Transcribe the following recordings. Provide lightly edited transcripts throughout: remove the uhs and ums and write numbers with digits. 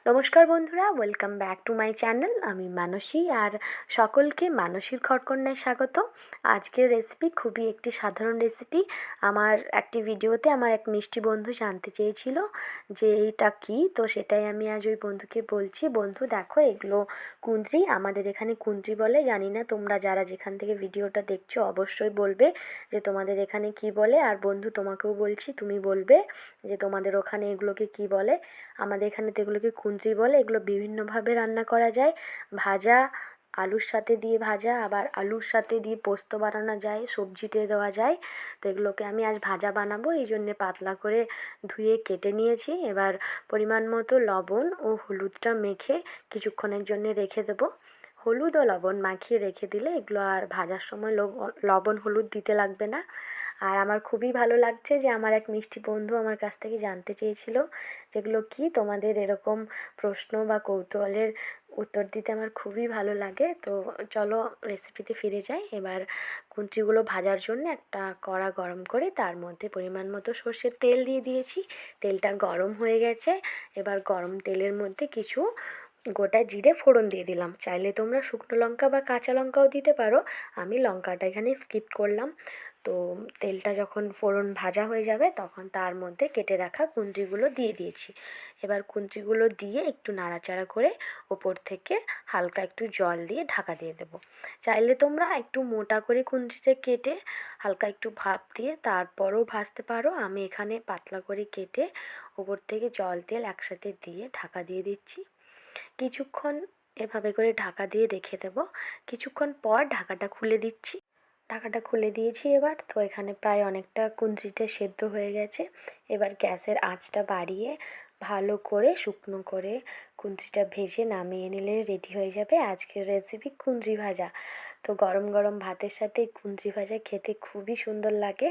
নমস্কার বন্ধুরা, welcome back to my channel. আমি মানসী, আর সকলকে মানসীর ঘরকন্যায় স্বাগত। আজকের রেসিপি খুবই একটি সাধারণ রেসিপি। আমার একটি ভিডিওতে আমার এক মিষ্টি বন্ধু জানতে চেয়েছিল যে এইটা কী, তো সেটাই আমি আজ ওই বন্ধুকে বলছি। বন্ধু দেখো, এগুলো কুঁদরি, আমাদের এখানে কুঁদরি বলে, জানি না তোমরা যারা যেখান থেকে ভিডিওটা দেখছো অবশ্যই বলবে যে তোমাদের এখানে কি বলে। আর বন্ধু, তোমাকেও বলছি, তুমি বলবে যে তোমাদের ওখানে এগুলোকে কি বলে। আমাদের এখানে তো এগুলোকে কুঁদরি বলে। এগুলো বিভিন্নভাবে রান্না করা যায়। ভাজা, আলুর সাথে দিয়ে ভাজা, আবার আলুর সাথে দিয়ে পোস্ত বানানো যায়, সবজিতে দেওয়া যায়। তো এগুলোকে আমি আজ ভাজা বানাবো, এই জন্যে পাতলা করে ধুয়ে কেটে নিয়েছি। এবার পরিমাণ মতো লবণ ও হলুদটা মেখে কিছুক্ষণের জন্য রেখে দেবো। হলুদ ও লবণ মাখিয়ে রেখে দিলে এগুলো আর ভাজার সময় লবণ হলুদ দিতে লাগবে না। আর আমার খুবই ভালো লাগছে যে আমার এক মিষ্টি বন্ধু আমার কাছ থেকে জানতে চেয়েছিল যেগুলো কি, তোমাদের এরকম প্রশ্ন বা কৌতূহলের উত্তর দিতে আমার খুবই ভালো লাগে। তো চলো রেসিপিতে ফিরে যাই। এবার কুঁদরিগুলো ভাজার জন্য একটা কড়া গরম করে তার মধ্যে পরিমাণ মতো সর্ষের তেল দিয়ে দিয়েছি। তেলটা গরম হয়ে গেছে। এবার গরম তেলের মধ্যে কিছু গোটা জিরে ফোড়ন দিয়ে দিলাম। চাইলে তোমরা শুকনো লঙ্কা বা কাঁচা লঙ্কাও দিতে পারো, আমি লঙ্কাটা এখানে স্কিপ করলাম। তো তেলটা যখন ফোড়ন ভাজা হয়ে যাবে তখন তার মধ্যে কেটে রাখা কুঁদরিগুলো দিয়ে দিয়েছি। এবার কুঁদরিগুলো দিয়ে একটু নাড়াচাড়া করে ওপর থেকে হালকা একটু জল দিয়ে ঢাকা দিয়ে দেবো। চাইলে তোমরা একটু মোটা করে কুঁদরিটা কেটে হালকা একটু ভাপ দিয়ে তারপরও ভাজতে পারো। আমি এখানে পাতলা করে কেটে ওপর থেকে জল তেল একসাথে দিয়ে ঢাকা দিয়ে দিচ্ছি। কিছুক্ষণ এভাবে করে ঢাকা দিয়ে রেখে দেবো। কিছুক্ষণ পর ঢাকাটা খুলে দিচ্ছি। ঢাকাটা খুলে দিয়েছি এবার। তো এখানে প্রায় অনেকটা কুঁদরিটা সেদ্ধ হয়ে গেছে। এবার গ্যাসের আঁচটা বাড়িয়ে ভালো করে শুকনো করে কুঁদরিটা ভেজে নামিয়ে নিলে রেডি হয়ে যাবে আজকের রেসিপি কুঁদরি ভাজা। তো গরম গরম ভাতের সাথে কুঁদরি ভাজা খেতে খুবই সুন্দর লাগে।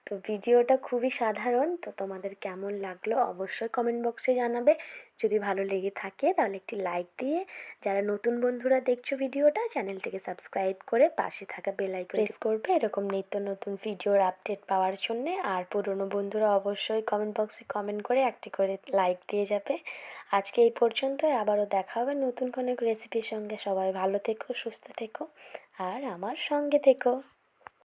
তো ভিডিওটা খুবই সাধারণ। তো তোমাদের কেমন লাগলো অবশ্যই কমেন্ট বক্সে জানাবে। যদি ভালো লেগে থাকে তাহলে একটি লাইক দিয়ে, যারা নতুন বন্ধুরা দেখছো ভিডিওটা, চ্যানেলটিকে সাবস্ক্রাইব করে পাশে থাকা বেল আইকন প্রেস করবে এরকম নিত্য নতুন ভিডিওর আপডেট পাওয়ার জন্যে। আর পুরনো বন্ধুরা অবশ্যই কমেন্ট বক্সে কমেন্ট করে একটি করে লাইক দিয়ে যাবে। আজকে এই পর্যন্তই, আবারও দেখা হবে নতুন কোনো রেসিপির সঙ্গে। সবাই ভালো থেকো, সুস্থ থেকো, আর আমার সঙ্গে থেকো।